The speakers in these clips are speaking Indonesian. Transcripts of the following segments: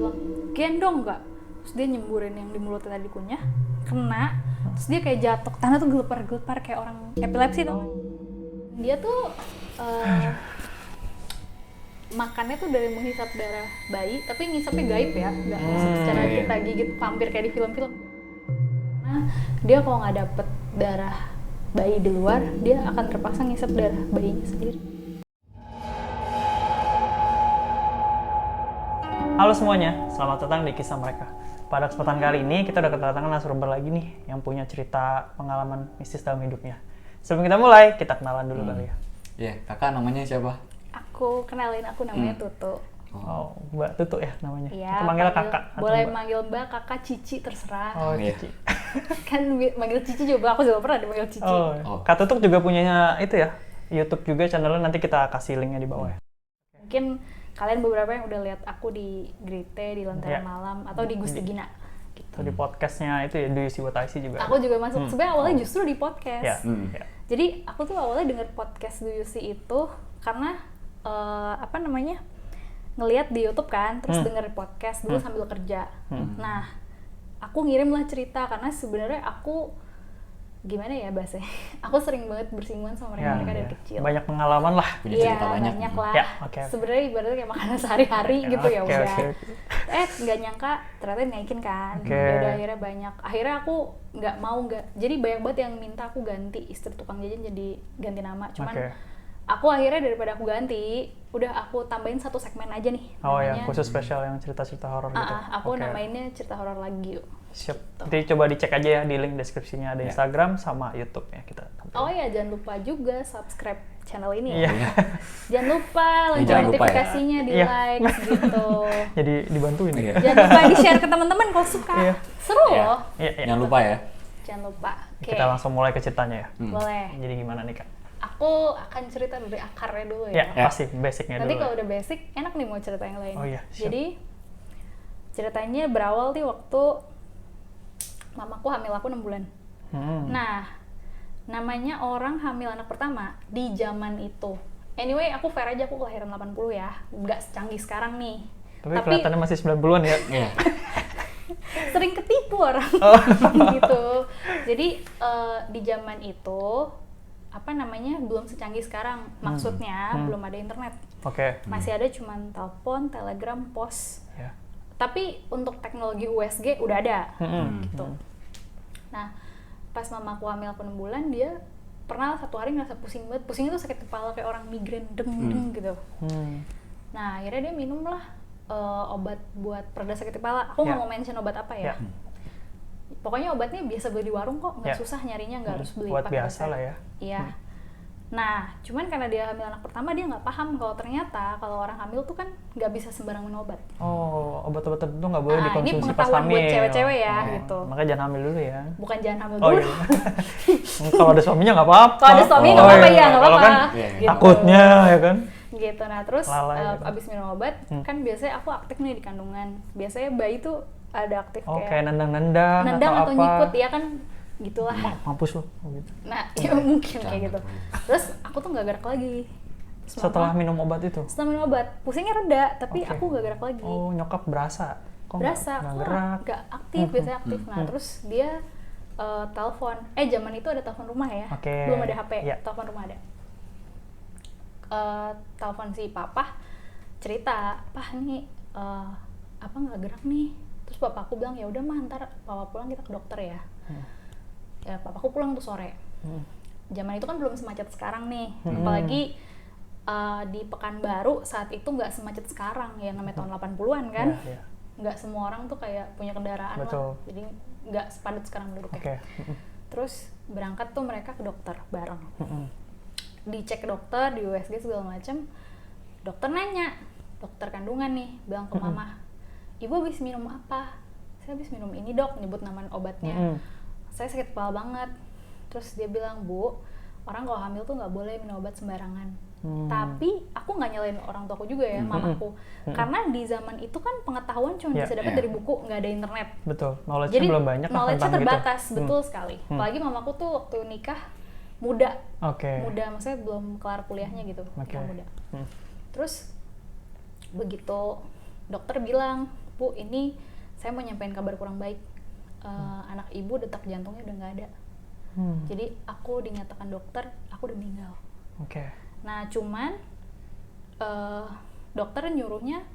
bilang gendong nggak, terus dia nyemburin yang di mulutnya tadi kunyah, kena, terus dia kayak jatuh, tanah tuh gelepar kayak orang epilepsi tuh. Dia tuh makannya tuh dari menghisap darah bayi, tapi ngisapnya gaib ya, nggak ngisap secara kita gigit vampir kayak di film-film. Nah, dia kalau nggak dapet darah bayi di luar, dia akan terpaksa ngisap darah bayinya sendiri. Halo semuanya, selamat datang di Kisah Mereka. Pada kesempatan kali ini, kita udah kedatangan narasumber lagi nih, yang punya cerita pengalaman mistis dalam hidupnya. Sebelum kita mulai, kita kenalan dulu kali ya. Iya, kakak namanya siapa? Aku kenalin, aku namanya Tutu. Oh, Mbak Tutu ya namanya? Iya, Kita manggil kakak? Boleh manggil Mbak, kakak, Cici, terserah. Oh, iya. Cici. Kan manggil Cici juga, aku juga pernah dipanggil Cici. Oh. Kak Tutu juga punyanya itu ya, YouTube juga channelnya, nanti kita kasih linknya di bawah ya. Mungkin kalian beberapa yang udah lihat aku di Grite, di Lentera Malam, atau di Gusti Gina. Gitu. Di podcastnya itu ya, Do You See What I See juga. Aku juga masuk, sebenarnya awalnya justru di podcast. Ya. Jadi aku tuh awalnya denger podcast Do You See itu karena ngelihat di YouTube kan, terus denger podcast dulu sambil kerja. Nah, aku ngirim lah cerita karena sebenarnya aku gimana ya bahasanya, aku sering banget bersinggungan sama mereka dari kecil. Banyak pengalaman lah. Punya Iya, cerita banyak lah. Ya, okay. Sebenarnya ibaratnya kayak makanan sehari-hari gitu ya udah. Okay. Nggak nyangka ternyata naikin kan. Okay. Yaudah akhirnya banyak. Akhirnya aku nggak. Jadi banyak banget yang minta aku ganti istri tukang jajan jadi ganti nama. Cuman aku akhirnya daripada aku ganti, udah aku tambahin satu segmen aja nih. Oh ya, khusus spesial yang cerita-cerita horor gitu. Aku namainnya cerita horor lagi yuk. Siap. Nanti coba dicek aja ya di link deskripsinya, ada Instagram sama YouTube ya kita. Oh ya, jangan lupa juga subscribe channel ini ya. Jangan lupa lonceng notifikasinya di like gitu. Jadi dibantuin ya. Jangan lupa di share ke teman-teman kalau suka. Seru loh. Jangan lupa ya. Jangan lupa. Kita langsung mulai ke ceritanya ya. Boleh. Jadi gimana nih Kak? Aku akan cerita dari akarnya dulu ya. Pasti basicnya dulu. Nanti kalau udah basic, enak nih mau cerita yang lain. Oh iya, siap. Jadi ceritanya berawal nih waktu mamaku hamil aku 6 bulan. Nah, namanya orang hamil anak pertama di zaman itu. Anyway, aku fair aja, aku kelahiran 80 ya. Nggak secanggih sekarang nih. Tapi kelihatannya masih 90-an ya. Sering ketipu orang gitu. Jadi di zaman itu belum secanggih sekarang. Maksudnya belum ada internet. Masih ada cuman telepon, telegram, pos. Tapi untuk teknologi USG udah ada gitu. Nah, pas mamaku hamil aku 6 bulan, dia pernah satu hari ngerasa pusing banget. Pusingnya tuh sakit kepala kayak orang migrain, deng gitu. Nah, akhirnya dia minum lah obat buat pereda sakit kepala. Aku nggak mau mention obat apa ya. Pokoknya obatnya biasa beli di warung kok, nggak susah nyarinya, nggak harus beli buat pakai biasa lah ya. Iya. Nah, cuman karena dia hamil anak pertama, dia nggak paham kalau ternyata kalau orang hamil tuh kan nggak bisa sembarang minum obat. Oh, obat-obat tertentu nggak boleh dikonsumsi pas hamil. Ini pengetahuan buat cewek-cewek ya, gitu. Makanya jangan hamil dulu ya. Bukan jangan hamil dulu. Iya. Kalau ada suaminya nggak apa-apa. Kalau ada suaminya nggak apa-apa ya, nggak apa-apa. Kan, gitu. Takutnya ya kan. Gitu. Nah, terus abis minum obat, kan biasanya aku aktif nih di kandungan. Biasanya bayi tuh ada aktif kayak nendang-nendang atau nyiput ya kan. Gitulah. Mampus loh gitu. Nah, ya mungkin kayak gitu. Terus aku tuh nggak gerak lagi. Setelah minum obat itu? Setelah minum obat, pusingnya reda, tapi aku nggak gerak lagi. Oh, nyokap berasa? Berasa, nggak gerak? Nggak aktif, biasanya aktif. Nah, terus dia telepon. Zaman itu ada telepon rumah ya, belum ada HP. Telepon rumah ada. Telepon si papa, cerita, "Pah nih, apa nggak gerak nih?" Terus papaku bilang, "Ya udah mah, ntar papa pulang kita ke dokter ya." Ya, papaku pulang tuh sore. Zaman itu kan belum semacet sekarang nih, apalagi di Pekanbaru saat itu nggak semacet sekarang, yang namanya tahun 80-an kan. Nggak semua orang tuh kayak punya kendaraan lah, jadi nggak sepadat sekarang duduknya. Terus berangkat tuh mereka ke dokter bareng. Dicek dokter, di USG segala macem. Dokter nanya, dokter kandungan nih, bilang ke mama, "Ibu habis minum apa?" "Saya habis minum ini dok," nyebut nama obatnya. "Saya sakit kepala banget." Terus dia bilang, "Bu, orang kalau hamil tuh nggak boleh minum obat sembarangan." Tapi aku nggak nyalain orang tuaku juga ya, mamaku. Karena di zaman itu kan pengetahuan cuma bisa dapat dari buku, nggak ada internet. Betul, knowledge-nya belum banyak. Jadi knowledge-nya terbatas, betul sekali. Apalagi mamaku tuh waktu nikah muda. Muda, maksudnya belum kelar kuliahnya gitu, nikah muda. Terus begitu dokter bilang, Bu, ini saya mau nyampein kabar kurang baik. Anak ibu detak jantungnya udah nggak ada. Jadi aku dinyatakan dokter, aku udah meninggal. Oke. Nah cuman dokter nyuruhnya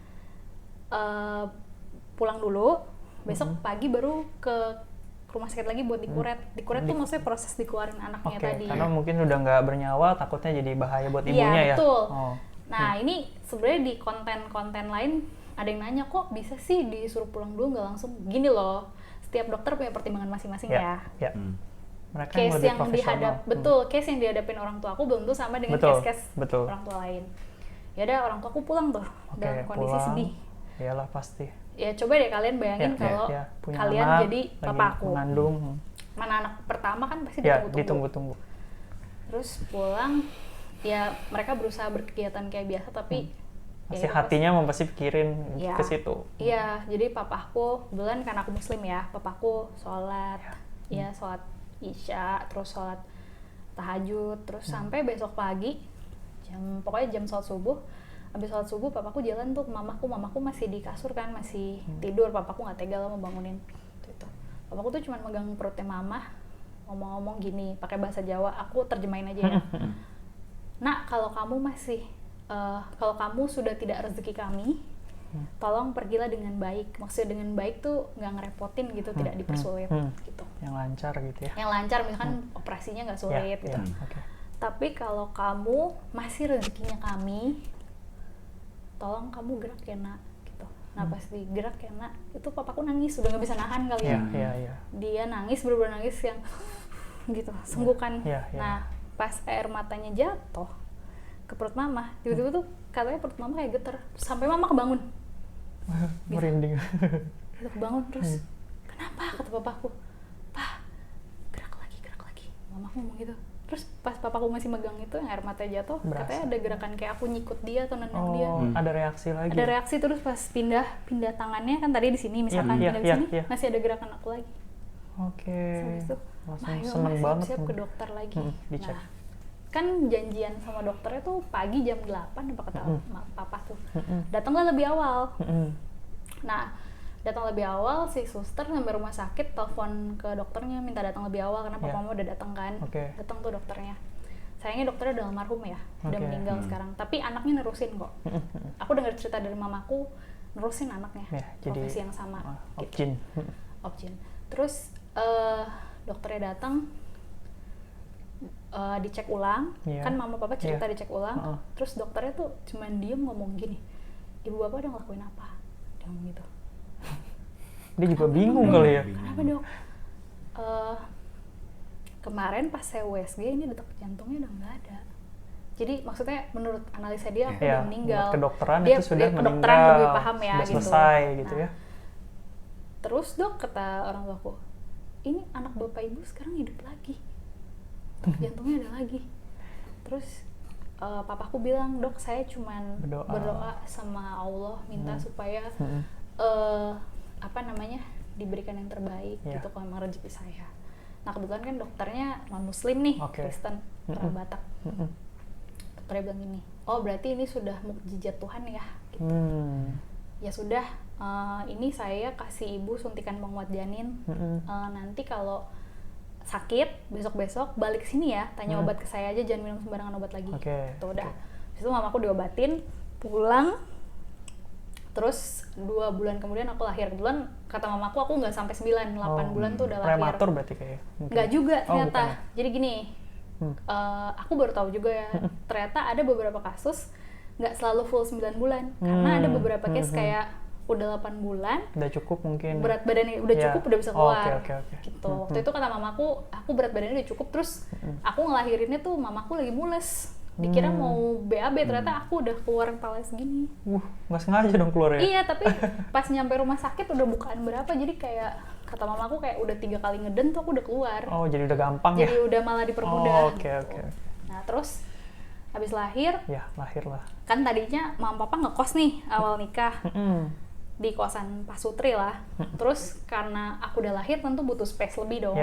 pulang dulu, besok pagi baru ke rumah sakit lagi buat dikuret. Dikuret tuh maksudnya proses dikeluarin anaknya Oke, tadi. karena mungkin udah nggak bernyawa, takutnya jadi bahaya buat ibunya Iya, ya. betul. Oh. Nah ini sebenarnya di konten-konten lain ada yang nanya, kok bisa sih disuruh pulang dulu nggak langsung? Gini loh, setiap dokter punya pertimbangan masing-masing ya. Ya. Mereka Case lebih yang profesional. case yang dihadapin orang tua aku belum tuh sama dengan Betul, case-case betul. orang tua lain. Ya udah, orang tua aku pulang tuh Oke, dalam kondisi pulang. sedih. Iyalah pasti. Ya coba deh kalian bayangin kalau Punya kalian anak, jadi lagi papa aku. mengandung. Mana anak pertama kan pasti Ya, ditunggu-tunggu. ditunggu-tunggu. Terus pulang, ya mereka berusaha berkegiatan kayak biasa tapi Masih ya itu hatinya mau pasti pikirin Iya. ke situ. Iya, jadi papaku, kebetulan kan aku muslim ya, papaku sholat, ya sholat isya, terus sholat tahajud, terus sampai besok pagi, pokoknya jam sholat subuh, habis sholat subuh papaku jalan tuh ke mamaku masih di kasur kan, masih tidur, papaku nggak tega lah mau bangunin, gitu. Papaku tuh cuma megang perutnya mama, ngomong-ngomong gini, pakai bahasa Jawa, aku terjemahin aja ya. Nak, kalau kamu sudah tidak rezeki kami, tolong pergilah dengan baik. Maksudnya dengan baik tuh nggak ngerepotin gitu, tidak dipersulit gitu. Yang lancar gitu ya. Yang lancar, misalkan operasinya nggak sulit gitu. Oke. Tapi kalau kamu masih rezekinya kami, tolong kamu gerak ya nak, gitu. Nah pas digerak ya nak, itu papaku nangis, udah nggak bisa nahan kali ya. Iya. Dia nangis, bener-bener nangis yang gitu, senggukan. Iya. Nah pas air matanya jatuh ke perut mama, tiba-tiba tuh katanya perut mama kayak getar, sampai mama kebangun. Merinding. Dia kebangun terus, kenapa? Kata papaku, "Pak, gerak lagi." Mamaku ngomong gitu. Terus pas papaku masih megang itu, yang air matanya jatuh, Berasa. katanya ada gerakan kayak aku nyikut dia atau nendang dia. Ada reaksi lagi. Ada reaksi, terus pas pindah tangannya kan tadi di sini, misalkan pindah di sini, masih ada gerakan aku lagi. Oke. Habis itu, Langsung "Ayo, seneng Mas, banget. siap-siap ke dokter lagi." Dicek. Nah, kan janjian sama dokternya tuh pagi jam 8 apa kata papa tuh. Datanglah lebih awal. Nah, datang lebih awal, si suster sampai rumah sakit telepon ke dokternya minta datang lebih awal karena papa mama udah datang kan. Datang tuh dokternya. Sayangnya dokternya udah almarhum ya, udah meninggal sekarang. Tapi anaknya nerusin kok. Aku dengar cerita dari mamaku, nerusin anaknya. Profesi yang sama. Opjin. Opjin. Terus dokternya datang, dicek ulang, kan mama papa cerita dicek ulang, terus dokternya tuh cuman diem ngomong gini, ibu bapak udah ngelakuin apa? Dia ngomong gitu. Dia juga bingung kali ya. Kenapa dok? Kemarin pas saya USG ini detak jantungnya udah nggak ada. Jadi maksudnya menurut analisa dia aku udah meninggal. Kedokteran dia itu sudah kedokteran meninggal, lebih paham ya sudah gitu. Selesai gitu ya. Terus dok, kata orang tuaku, ini anak bapak ibu sekarang hidup lagi. Jantungnya ada lagi. Terus papaku bilang, dok saya cuman berdoa sama Allah minta supaya diberikan yang terbaik gitu kalau memang rezeki saya. Nah kebetulan kan dokternya non muslim nih, Kristen, orang Batak. Dokternya bilang gini, oh berarti ini sudah mukjizat Tuhan ya gitu. Ya sudah, ini saya kasih ibu suntikan penguat janin. Nanti kalau sakit besok-besok balik sini ya, tanya obat ke saya aja, jangan minum sembarangan obat lagi. Tuh udah. Habis itu mamaku diobatin, pulang. Terus 2 bulan kemudian aku lahir. Kebetulan kata mamaku aku nggak sampai 9, 8 bulan tuh udah lahir. Prematur berarti kayak. Nggak juga ternyata. Bukan ya? Jadi gini, aku baru tahu juga ya, ternyata ada beberapa kasus nggak selalu full 9 bulan. Karena ada beberapa case kayak udah 8 bulan, udah cukup mungkin, berat badannya udah cukup, udah bisa keluar. Gitu. Waktu itu kata mamaku, aku berat badannya udah cukup, terus aku ngelahirinnya tuh mamaku lagi mules. Dikira mau BAB, ternyata aku udah keluar kepala segini. Nggak sengaja dong keluar ya? Iya, tapi pas nyampe rumah sakit udah bukaan berapa, jadi kayak kata mamaku kayak udah 3 kali ngeden tuh aku udah keluar. Oh, jadi udah gampang ya? Jadi udah malah dipermudah. Oke. Nah, terus habis lahir, ya lahir lah. Kan tadinya mama papa ngekos nih awal nikah. Di kosan Pak Sutri lah. Terus karena aku udah lahir tentu butuh space lebih dong.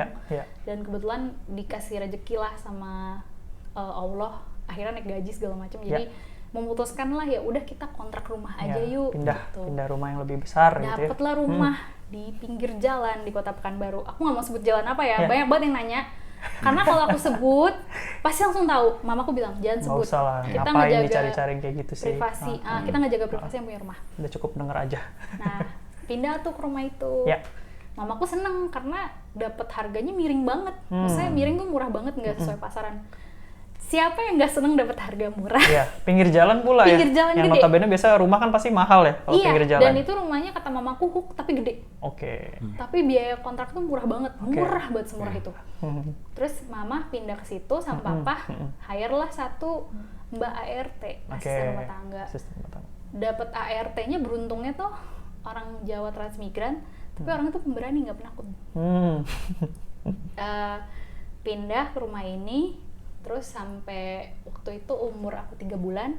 Dan kebetulan dikasih rezeki lah sama Allah, akhirnya naik gaji segala macam. Jadi memutuskan lah ya udah kita kontrak rumah aja Ya, yuk pindah gitu. rumah yang lebih besar gitu ya. Dapatlah rumah di pinggir jalan di Kota Pekanbaru. Aku nggak mau sebut jalan apa ya, Ya. banyak banget yang nanya. Karena kalau aku sebut, pasti langsung tahu. Mamaku bilang jangan Nggak sebut. usah lah, Kita ngapain ngejaga dicari-cari kayak gitu sih. privasi. Kita ngejaga privasi yang punya rumah. Udah cukup denger aja. Nah, pindah tuh ke rumah itu. Ya. Mamaku seneng karena dapat harganya miring banget. Maksudnya miring tuh murah banget, nggak sesuai pasaran. Siapa yang nggak seneng dapat harga murah? Iya, pinggir jalan pula Pinggir ya. jalan Yang gede. notabene biasa rumah kan pasti mahal ya kalau Iya, pinggir jalan. dan itu rumahnya kata mamaku hook tapi gede. Oke. Tapi biaya kontrak tuh murah banget, murah banget semurah itu. Terus mama pindah ke situ sama papa, hire lah satu mbak ART, asisten rumah tangga. Asisten rumah tangga. Dapat ART-nya beruntungnya tuh orang Jawa transmigran, tapi orang itu pemberani nggak penakut. Pindah ke rumah ini, terus sampai waktu itu umur aku 3 bulan.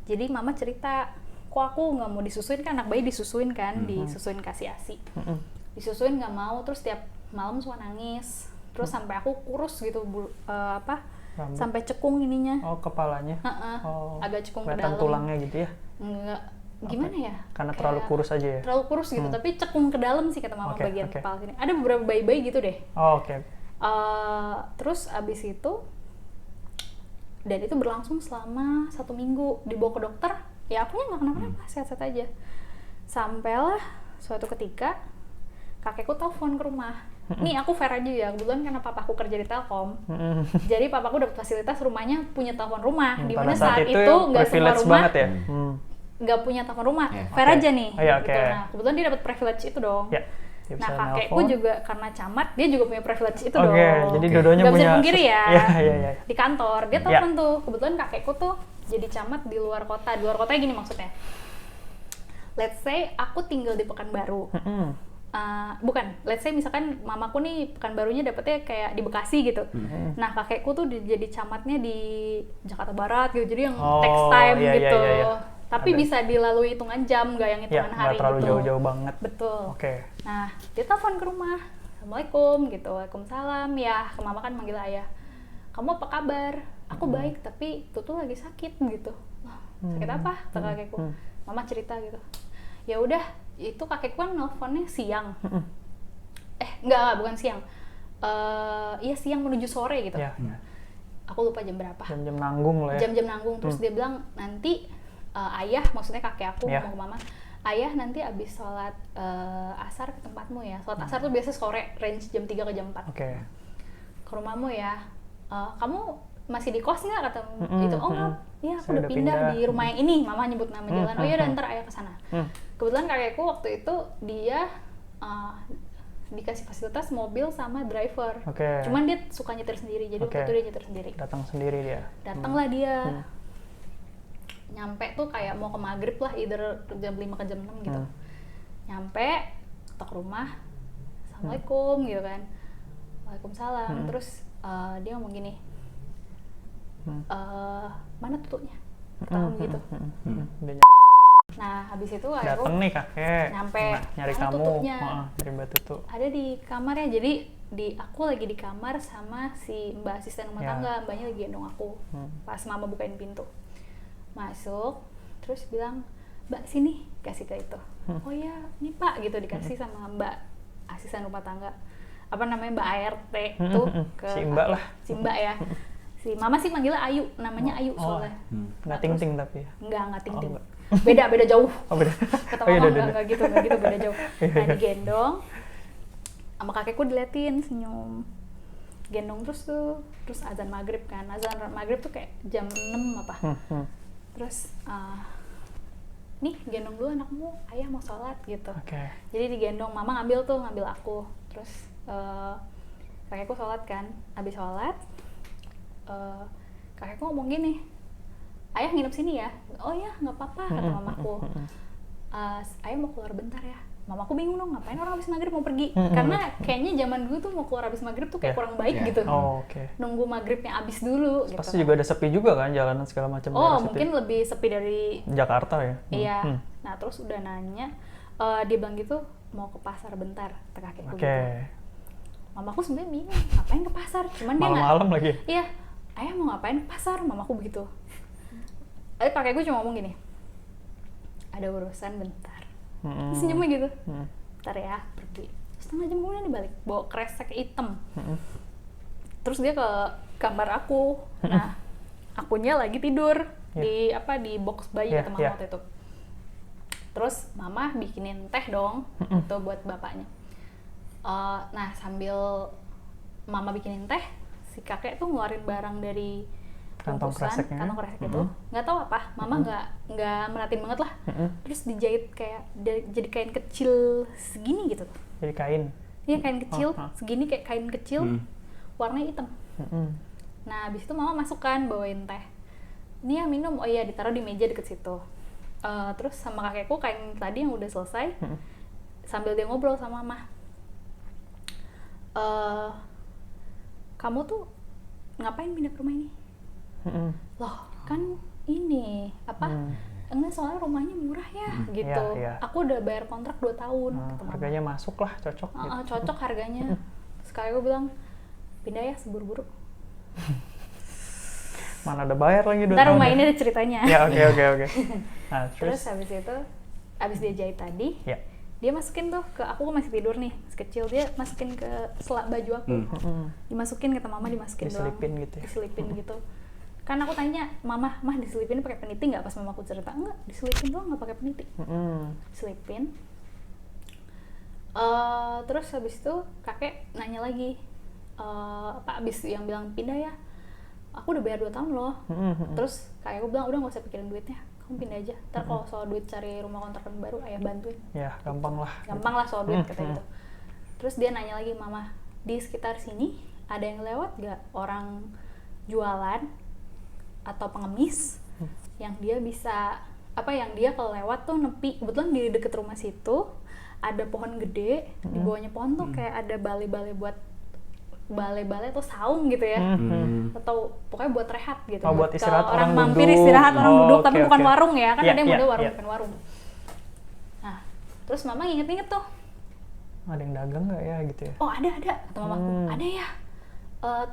Jadi mama cerita, kok aku nggak mau disusuin, kan anak bayi disusuin kan, disusuin kasih ASI. Disusuin nggak mau, terus tiap malam suka nangis. Terus sampai aku kurus gitu, Rambut. sampai cekung ininya. Oh, kepalanya. Oh, Agak cekung ke kelihatan dalam. tulangnya gitu ya. Enggak, gimana ya? Karena Kayak terlalu kurus aja ya. terlalu kurus gitu, tapi cekung ke dalam sih kata mama, Oke, bagian oke. kepala sini. Ada beberapa bayi-bayi gitu deh. Oh, oke. Terus abis itu, dan itu berlangsung selama 1 minggu. Dibawa ke dokter, ya akunya nggak kenapa-napa, sehat-sehat aja. Sampailah suatu ketika kakekku telepon ke rumah. Nih aku fair aja ya, kebetulan karena papaku kerja di Telkom. Jadi papaku dapat fasilitas rumahnya punya telepon rumah. Dimana Pada saat itu nggak semua privilege rumah banget ya. nggak punya telepon rumah. Ya, Fair oke. aja nih. Oh, ya, oke. Gitu. Nah kebetulan dia dapat privilege itu dong. Ya. Dia Nah bisa kakekku nelpon. juga karena camat, dia juga punya privilege itu Oke, dong. jadi dua-duanya Nggak bisa punya. dipungkiri ya. Iya. Di kantor dia telepon tuh, kebetulan kakekku tuh jadi camat di luar kota. Di luar kotanya gini maksudnya, let's say aku tinggal di Pekanbaru. Bukan, let's say misalkan mamaku nih Pekanbarunya dapetnya kayak di Bekasi gitu. Nah kakekku tuh jadi camatnya di Jakarta Barat gitu, jadi yang text time iya, gitu. iya. Tapi Ada. bisa dilalui hitungan jam, gak yang Ya, hitungan nggak hari terlalu gitu. jauh-jauh banget. Betul. Oke. Nah, dia telepon ke rumah. Assalamualaikum gitu. Waalaikumsalam. Ya, ke mama kan manggil ayah. Kamu apa kabar? Aku baik, tapi Tutu lagi sakit gitu. Wah, sakit apa? Kata kakekku. Mama cerita gitu. Ya udah, itu kakekku kan nelfonnya siang. Enggak, bukan siang. Iya siang menuju sore gitu. Ya. Aku lupa jam berapa. Jam-jam nanggung lah ya. Jam-jam nanggung. Terus dia bilang nanti ayah, maksudnya kakek aku ngomong ke mama, ayah nanti abis sholat asar ke tempatmu ya. Sholat asar tuh biasa sore, range jam 3 ke jam 4. Oke. Ke rumahmu ya. Kamu masih di kos nggak? Kata itu. Oh enggak, ya aku Saya udah udah pindah pindah. di rumah yang ini. Mama nyebut nama jalan. Oh ya udah ntar ayah kesana. Kebetulan kakekku waktu itu dia dikasih fasilitas mobil sama driver. Oke. Cuman dia suka nyetir sendiri, jadi waktu itu dia nyetir sendiri. Datang sendiri dia. Datanglah dia. Nyampe tuh kayak mau ke maghrib lah, either jam 5 ke jam 6 gitu. Nyampe, ketok rumah, Assalamualaikum gitu kan. Waalaikumsalam. Terus dia ngomong gini, mana tutupnya? Pertama gitu. Udah Nah habis itu aku dateng nih kakek. nyampe, Nyari mana kamu. tutupnya? Nyari Mbak Tutu. Ada di kamar ya, jadi aku lagi di kamar sama si mbak asisten rumah tangga, mbaknya lagi gendong aku. Pas mama bukain pintu, masuk, terus bilang, Mbak sini, kasih ke itu. Oh ya, ini Pak gitu, dikasih sama mbak asisten rumah tangga, apa namanya, mbak ART tuh ke Si Mbak lah. si mbak ya. Si mama sih manggilnya Ayu, namanya Ayu soalnya. Nggak ting-ting tapi ya. Enggak ting-ting. enggak. Beda jauh. Oh beda. Kata Oh, iya, mama udah. enggak gitu, beda jauh. Nah digendong, sama kakekku diliatin senyum. Gendong terus azan maghrib kan. Azan maghrib tuh kayak jam 6 apa. Terus, nih gendong dulu anakmu, ayah mau sholat gitu. Oke. Jadi digendong, mama ngambil aku. Terus kakekku sholat kan, habis sholat, kakekku ngomong gini, ayah nginep sini ya? Oh ya, nggak apa-apa, kata mamaku. Ayah mau keluar bentar ya. Mamaku bingung dong, ngapain orang habis maghrib mau pergi? Karena kayaknya zaman dulu tuh mau keluar habis maghrib tuh kayak kurang baik gitu. Oh, oke. Nunggu maghribnya habis dulu gitu. Pasti juga ada sepi juga kan, jalanan segala macam. Oh, daerah situ mungkin ya. lebih sepi dari Jakarta ya. Iya. Nah, terus udah nanya, dia bilang gitu, mau ke pasar bentar, kata kakekku Oke. gitu. Mamaku sebenarnya bingung, ngapain ke pasar? Cuman dia nggak. Malam-malam lagi. Iya, ayah mau ngapain ke pasar? Mamaku begitu. kakek gue cuma ngomong gini, ada urusan bentar. Mm-mm. Terus senyumnya gitu, Mm. bentar ya, pergi. Setengah jam kemudian dia balik, bawa kresek hitam. Mm-mm. Terus dia ke kamar aku. Nah, akunya lagi tidur di box bayi Yeah, kata mama yeah. waktu itu. Terus mama bikinin teh dong, itu buat bapaknya. Nah, sambil mama bikinin teh, si kakek tuh ngeluarin barang dari Kantong bungkusan, kreseknya. kantong kresek itu. Nggak tahu apa, mama nggak merhatiin banget lah. Terus dijahit kayak jadi kain kecil segini gitu. Jadi kain. Iya, kain kecil, Oh, oh. segini kayak kain kecil, warnanya hitam. Mm-mm. Nah, abis itu mama masukkan bawain teh. Ini ya minum, oh iya ditaruh di meja deket situ. Terus sama kakekku kain tadi yang udah selesai, sambil dia ngobrol sama mama. Kamu tuh ngapain pindah ke rumah ini? Mm-mm. Loh, kan ini apa? Enggak, soalnya rumahnya murah ya, gitu. Iya, iya. Aku udah bayar kontrak 2 tahun. Nah, kata mama. harganya masuk lah, cocok gitu. Cocok harganya. Sekali gue bilang, pindah ya seburu-buru. Mana ada bayar lagi 2 Ntar tahun rumah ya. ini ada ceritanya. Ya, oke. Nah, Terus terus habis itu, habis dia jahit tadi, ya. dia masukin tuh ke, aku masih tidur nih, masih kecil, dia masukin ke selak baju aku. Dimasukin, kata mama dimasukin Diselipin doang. gitu ya? Diselipin gitu. Kan aku tanya, mah diselipin pakai peniti nggak? Pas mamaku cerita, enggak, diselipin doang, nggak pakai peniti. Diselipin. Terus habis itu kakek nanya lagi, abis yang bilang pindah ya, aku udah bayar 2 tahun loh. Terus kakekku bilang, udah nggak usah pikirin duitnya, kamu pindah aja. Ntar kalau soal duit cari rumah kontrakan baru, ayah bantuin. Ya, gampang lah. Gampang lah soal duit, kata gitu. Terus dia nanya lagi, mama, di sekitar sini ada yang lewat gak orang jualan atau pengemis yang dia bisa yang dia kalau lewat tuh nepi, kebetulan di deket rumah situ ada pohon gede, di bawahnya pohon tuh kayak ada balai-balai buat balai-balai atau saung gitu ya, atau pokoknya buat rehat gitu. Oh, buat istirahat kalau orang mampir duduk. istirahat orang Oh, duduk, oke, tapi bukan oke. warung ya, kan Iya, ada yang iya, model warung, iya. bukan warung. Nah, terus mama inget-inget tuh, Ada yang dagang nggak ya gitu ya? oh ada, kata mamaku, ada ya,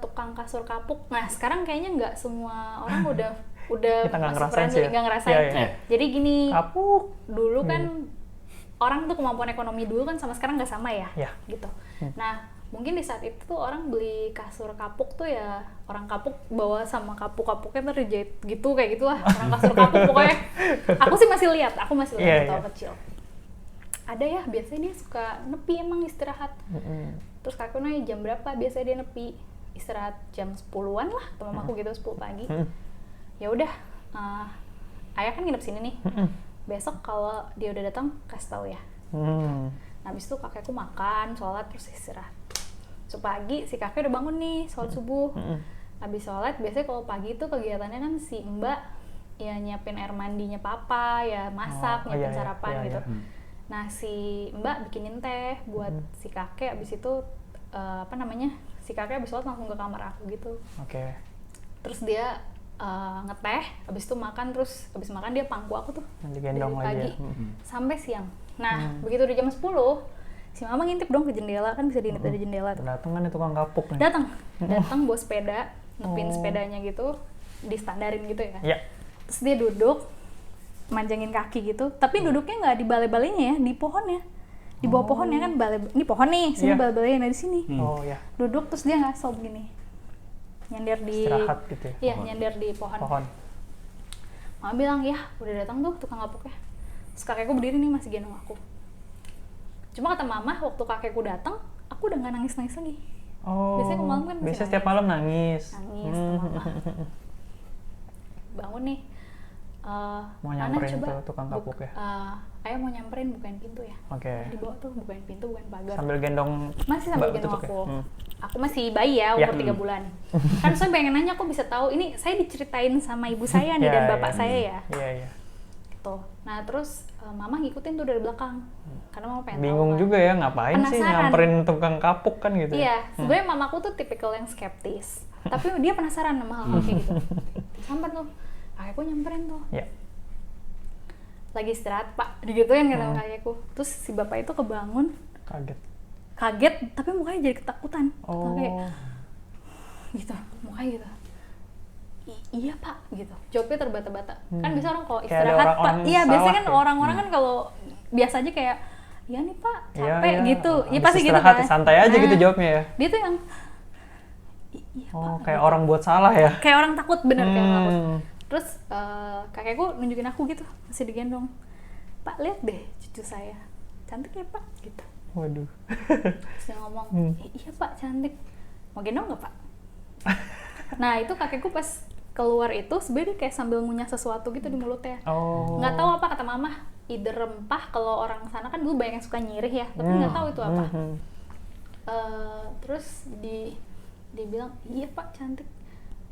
tukang kasur kapuk. Nah sekarang kayaknya nggak semua orang udah Kita nggak masuk ngerasain friendly, sih ya? nggak ngerasain. Iya, iya. Jadi gini, Kapuk. dulu kan orang tuh kemampuan ekonomi dulu kan sama sekarang nggak sama ya, Iya. gitu. Nah mungkin di saat itu tuh orang beli kasur kapuk tuh ya orang kapuk bawa sama kapuk-kapuknya terjahit gitu, kayak gitulah orang kasur kapuk pokoknya. Aku sih masih lihat Iya, waktu iya. kecil. Ada ya, biasanya dia suka nepi emang istirahat. Terus kakakku nanya jam berapa, biasanya dia nepi istirahat jam 10-an lah, atau mamaku gitu 10 pagi. Ya udah, ayah kan nginep sini nih. Besok kalau dia udah datang kasih tahu ya. Nah, habis itu kakekku makan, sholat, terus istirahat. So pagi si kakek udah bangun nih, sholat subuh. Habis sholat, biasanya kalau pagi itu kegiatannya kan si mbak ya nyiapin air mandinya papa, ya masak, nyiapin sarapan gitu. Nah si mbak bikinin teh buat si kakek, abis itu si kakek abis sholat langsung ke kamar aku gitu. Oke. Terus dia ngeteh, abis itu makan, terus abis makan dia pangku aku tuh Digendong dari pagi lagi ya. sampai siang. Nah begitu udah jam 10, si mama ngintip dong ke jendela, kan bisa diintip dari jendela tuh. Datang kan itu tukang kapuk nih. Datang bawa sepeda, ngepin sepedanya gitu, distandarin gitu ya. Iya. Terus dia duduk, manjangin kaki gitu, tapi duduknya nggak di balai-balainya ya, di pohonnya, di bawah pohonnya kan balai, ini pohon nih, sini Iya. balai-balainya di sini. Oh ya. Duduk terus dia ngasop gini, nyender di, Istirahat gitu ya. iya nyender di pohon. Mama bilang ya udah datang tuh tukang kapuknya. Terus kakekku berdiri nih masih gendong aku. Cuma kata mama waktu kakekku datang, aku udah nggak nangis-nangis lagi. Oh. Biasanya kalau malam kan masih biasanya setiap malam nangis. Nangis tuh mama. Bangun nih. Mau Ana nyamperin coba tuh tukang kapuk ya? Ayah mau nyamperin, bukain pintu ya. Oke. Di bawah tuh bukain pintu, bukain pagar. Sambil gendong. Masih sambil mbak gendong tutupnya? aku. Aku masih bayi ya, umur Ya. 3 bulan. Kan saya pengen nanya, aku bisa tahu ini saya diceritain sama ibu saya nih Iya, dan iya. bapak saya ya. Iya. Gitu. Nah terus mama ngikutin tuh dari belakang. Karena mama pengen Bingung tahu kan. juga ya, ngapain sih Penasaran. nyamperin tukang kapuk kan gitu. Iya, sebenarnya mamaku tuh tipikal yang skeptis. Tapi dia penasaran sama hal kayak gitu. Sampai tuh, kakekku nyamperin tuh. Ya. Lagi istirahat pak, digituin kata kakekku. Terus si bapak itu kebangun, kaget, tapi mukanya jadi ketakutan. Oh. Kayak gitu, mukanya gitu. Iya pak gitu, jawabnya terbata-bata. Kan biasa orang kalau Kayak ada istirahat pak, orang-orang iya biasanya salah kan ya. orang-orang kan kalau biasa aja kayak iya nih pak Iya, capek iya. gitu, ya Habis pasti gitu istirahat, kan. santai aja gitu jawabnya ya. Dia tuh yang iya Oh, pak, kayak orang buat salah ya. kayak orang takut, bener kayak orang takut. Hmm. Terus kakekku nunjukin aku gitu, masih digendong. Pak lihat deh cucu saya, cantik ya pak gitu. Waduh. Terus dia ngomong, iya pak cantik, mau gendong nggak pak? Nah itu kakekku pas keluar itu sebenarnya kayak sambil ngunyah sesuatu gitu di mulutnya. Oh. Nggak tahu apa kata mama, either rempah, kalau orang sana kan dulu banyak yang suka nyirih ya, tapi nggak tahu itu apa. Terus dibilang iya pak cantik,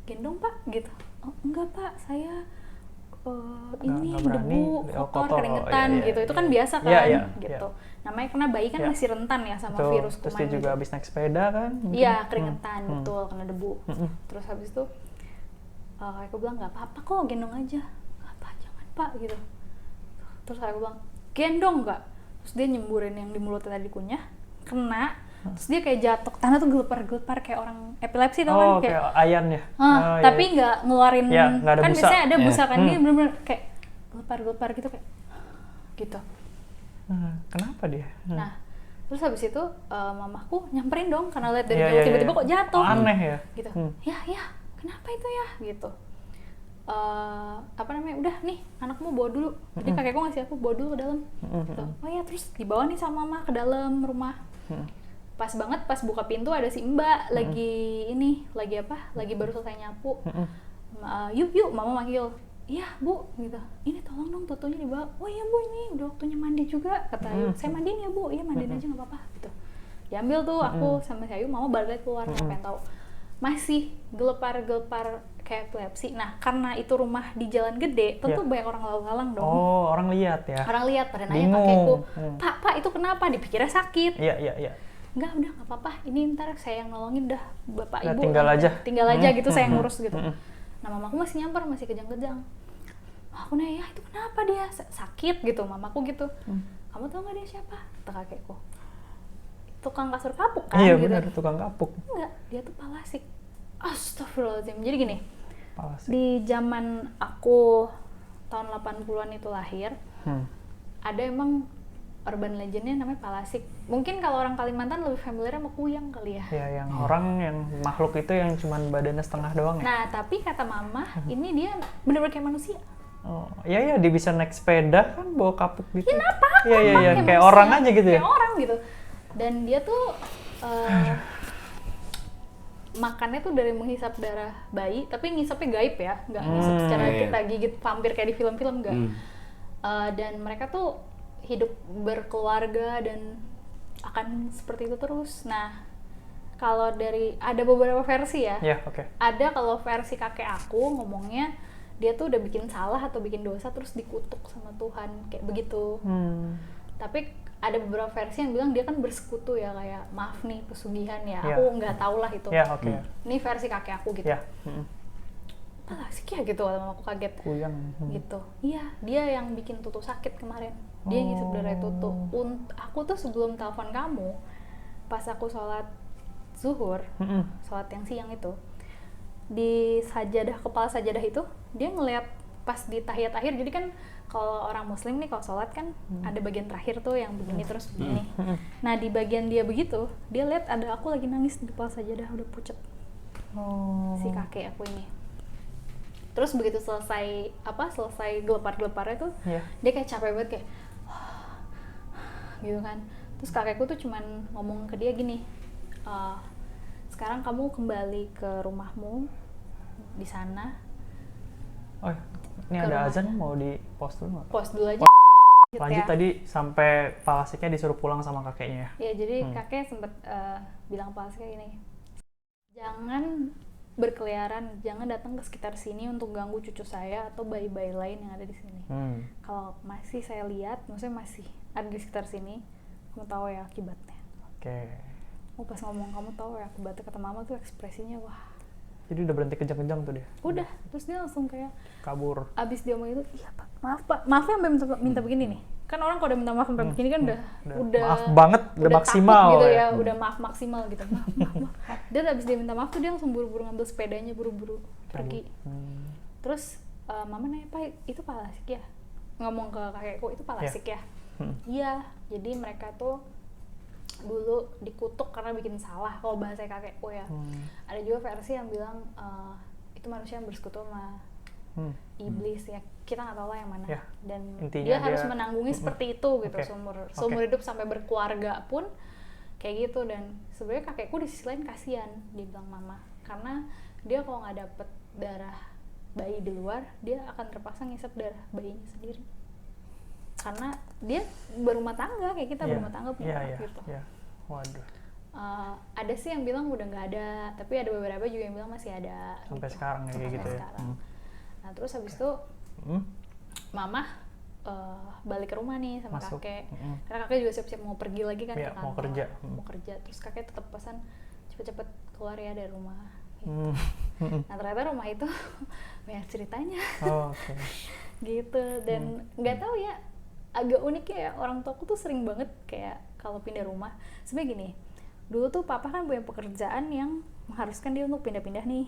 gendong pak gitu. Oh enggak pak, saya ini nggak berani, debu kotor kotor. keringetan Oh, iya, gitu. iya, Itu kan iya. biasa kan Iya, iya, gitu. iya. Namanya karena bayi kan Iya. masih rentan ya sama Betul. virus Terus kuman dia juga gitu. habis naik sepeda kan? mungkin? Iya keringetan betul kena debu. Mm-mm. Terus habis itu aku bilang nggak apa-apa kok, gendong aja. Nggak apa, jangan pak gitu. Terus aku bilang gendong nggak. Terus dia nyemburin yang di mulutnya tadi kunyah, kena. Terus dia kayak jatuh ke tanah tuh gelepar-gelepar kayak orang epilepsi tau Oh, kan kayak ayan ya? Oh, iya, tapi iya. nggak ngeluarin, Ya, nggak ada kan busa. biasanya ada Iya. busa kan, dia bener-bener kayak gelepar-gelepar gitu kayak gitu. Kenapa dia? Nah terus habis itu mamaku nyamperin dong karena lihat dari Iya, jauh iya, tiba-tiba iya. kok jatuh Aneh ya? gitu. Hmm. Ya kenapa itu ya gitu. Apa namanya, udah nih anakmu bawa dulu. Jadi kakekku ngasih aku bawa dulu ke dalam. Gitu. Oh ya, terus dibawa nih sama mama ke dalam rumah. Pas banget pas buka pintu ada si mbak lagi lagi apa, lagi baru selesai nyapu. Yuk mama manggil, iya bu gitu, ini tolong dong tutunya dibawa. Oh iya bu, ini udah waktunya mandi juga kata Ayu. Saya mandiin ya bu, iya mandiin aja nggak apa-apa gitu. Diambil tuh aku sama si Ayu, mama balik keluar, pengen tahu masih gelepar-gelepar kayak epilepsi. Nah karena itu rumah di jalan gede, tentu banyak orang lalu lalang dong. Oh, orang lihat ya? Orang lihat pada nanya Bingung. kakekku, pak itu kenapa? Dipikirnya sakit. Iya. Enggak, udah nggak apa-apa, ini ntar saya yang nolongin, dah bapak Nah, ibu tinggal aja. gitu, saya yang ngurus gitu. Nah mamaku masih nyamper, masih kejang-kejang. Aku nanya, ya itu kenapa dia sakit gitu, mamaku gitu. Kamu tahu nggak dia siapa? Kata kakekku, tukang kasur kapuk kan. Iya gitu. benar, tukang kapuk. Enggak, dia tuh palasik. Astagfirullahaladzim. Jadi gini, Palasik. di zaman aku tahun 80-an itu lahir, ada emang urban legendnya namanya palasik. Mungkin kalau orang Kalimantan lebih familiar sama kuyang kali ya. Ya, yang orang yang makhluk itu yang cuman badannya setengah doang ya? Nah, tapi kata mama, ini dia bener-bener kayak manusia. Oh, iya, dia bisa naik sepeda kan bawa kapuk gitu. Kenapa? Iya, kayak manusia. orang aja gitu ya? Kayak orang gitu. Dan dia tuh makannya tuh dari menghisap darah bayi, tapi ngisapnya gaib ya, nggak ngisap secara iya. kita gigit vampir kayak di film-film, nggak. Dan mereka tuh hidup berkeluarga dan akan seperti itu terus. Nah, kalau ada beberapa versi ya. Iya, oke. Ada kalau versi kakek aku ngomongnya dia tuh udah bikin salah atau bikin dosa terus dikutuk sama Tuhan kayak begitu. Tapi ada beberapa versi yang bilang dia kan bersekutu ya, kayak maaf nih pesugihan ya. Iya. Aku nggak tahu lah itu. Iya, oke. Ini versi kakek aku gitu. Iya. Apa sih ya gitu, aku kaget. Kuyang. Gitu. Iya, dia yang bikin Tutu sakit kemarin. Dia ngisep darah Tutu. Aku tuh sebelum telepon kamu, pas aku sholat zuhur, sholat yang siang itu, di sajadah, kepala sajadah itu, dia ngeliat pas di tahiyat akhir. Jadi kan kalau orang muslim nih kalau sholat kan ada bagian terakhir tuh yang begini terus begini. Nah di bagian dia begitu, dia lihat ada aku lagi nangis di kepala sajadah, udah pucet. Si kakek aku ini. Terus begitu selesai gelepar-geleparnya tuh, dia kayak capek banget kayak gitu kan. Terus kakekku tuh cuman ngomong ke dia gini, sekarang kamu kembali ke rumahmu di sana. Oh, ini ada azan, mau di pause dulu nggak? Pause dulu aja. Lanjut tadi sampai palasiknya disuruh pulang sama kakeknya ya? Ya jadi kakek sempet bilang palasiknya gini, jangan berkeliaran, jangan datang ke sekitar sini untuk ganggu cucu saya atau bayi-bayi lain yang ada di sini. Kalau masih saya lihat, maksudnya masih ada di sekitar sini, kamu tahu ya akibatnya. Oke. Pas ngomong kamu tahu ya akibatnya, kata mama tuh ekspresinya wah. Jadi udah berhenti kejang-kejang tuh dia? Udah, terus dia langsung kayak kabur. Abis dia ngomong itu, iya pak, maaf ya sampai minta begini nih. Kan orang kalau udah minta maaf sampai begini kan udah maaf banget, udah maksimal takut gitu ya. udah maaf maksimal gitu. Maaf. Dia abis dia minta maaf tuh dia langsung buru-buru ngambil sepedanya, buru-buru pergi. Terus mama nanya, Pak itu palasik ya? Ngomong ke kakekku, itu palasik ya? Iya, jadi mereka tuh dulu dikutuk karena bikin salah, kalau bahasa kakekku ya. Ada juga versi yang bilang itu manusia yang bersekutu sama iblis ya, kita nggak tahu lah yang mana. Dan dia harus menanggungi seperti itu gitu, seumur hidup sampai berkeluarga pun kayak gitu. Dan sebenarnya kakekku di sisi lain kasihan, dibilang mama, karena dia kalau nggak dapet darah bayi di luar, dia akan terpaksa ngisap darah bayinya sendiri. Karena dia berumah tangga kayak kita berumah tangga punya anak gitu. Waduh. Ada sih yang bilang udah nggak ada, tapi ada beberapa juga yang bilang masih ada. Sampai gitu. sekarang kayak gitu ya. Nah terus habis itu mama balik ke rumah nih sama kakek. Karena kakek juga siap-siap mau pergi lagi kan ke kantor. Mau kerja. Terus kakek tetap pesan cepet-cepet keluar ya dari rumah. Gitu. Nah ternyata rumah itu banyak ceritanya. Gitu. Dan nggak tahu ya, agak unik ya, orang tuaku tuh sering banget kayak kalau pindah rumah. Sebenarnya gini, dulu tuh papa kan punya pekerjaan yang mengharuskan dia untuk pindah-pindah nih,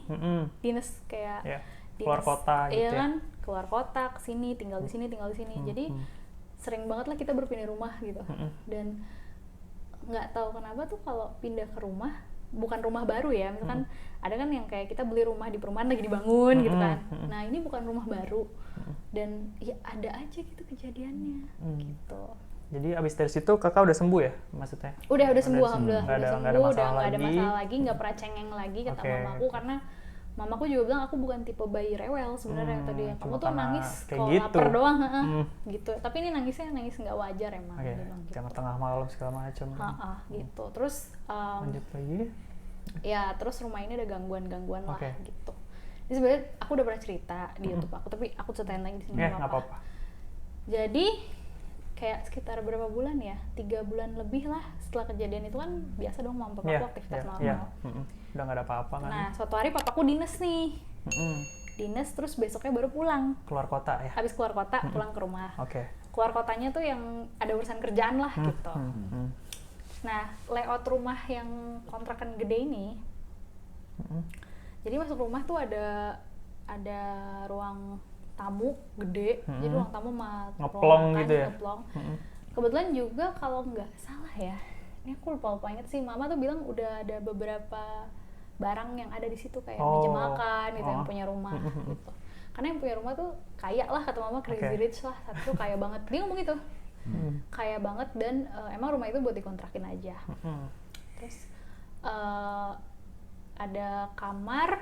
dinas kayak keluar kota gitu. Iya kan, keluar kota, kesini, tinggal di sini, Jadi sering banget lah kita berpindah rumah gitu. Dan nggak tahu kenapa tuh kalau pindah ke rumah, bukan rumah baru ya, misalkan ada kan yang kayak kita beli rumah di perumahan lagi dibangun gitu kan. Nah ini bukan rumah baru, dan ya ada aja gitu kejadiannya gitu. Jadi abis dari situ kakak udah sembuh ya maksudnya? Udah sembuh, alhamdulillah. Udah Udah nggak ada masalah lagi, nggak pernah cengeng lagi kata mamaku. Karena mamaku juga bilang aku bukan tipe bayi rewel sebenarnya. Tadi kamu tuh nangis kalau gitu. lapar doang, gitu. Tapi ini nangisnya nangis nggak wajar emang. Gitu. Tengah malam segala macam. Gitu. Terus lanjut lagi. Ya terus rumah ini ada gangguan-gangguan lah gitu. Jadi sebenarnya aku udah pernah cerita di YouTube aku, tapi aku ceritain lagi di sini nggak apa-apa. Jadi kayak sekitar berapa bulan ya, 3 bulan lebih lah setelah kejadian itu, kan biasa dong mama papaku aktivitas normal. Udah nggak ada apa-apa kan. Nah suatu hari papaku dinas nih, dinas terus besoknya baru pulang. Keluar kota ya? Habis keluar kota pulang ke rumah. Keluar kotanya tuh yang ada urusan kerjaan lah gitu. Nah layout rumah yang kontrakan gede ini, jadi masuk rumah tuh ada ruang tamu gede, jadi ruang tamu sama ngeplong gitu ya. Kebetulan juga kalau nggak salah ya, ini aku lupa inget sih, mama tuh bilang udah ada beberapa barang yang ada di situ kayak meja makan gitu yang punya rumah gitu. Karena yang punya rumah tuh kaya lah kata mama, crazy rich lah, saat itu kaya banget, dia ngomong gitu, kaya banget. Dan emang rumah itu buat dikontrakin aja. Terus ada kamarnya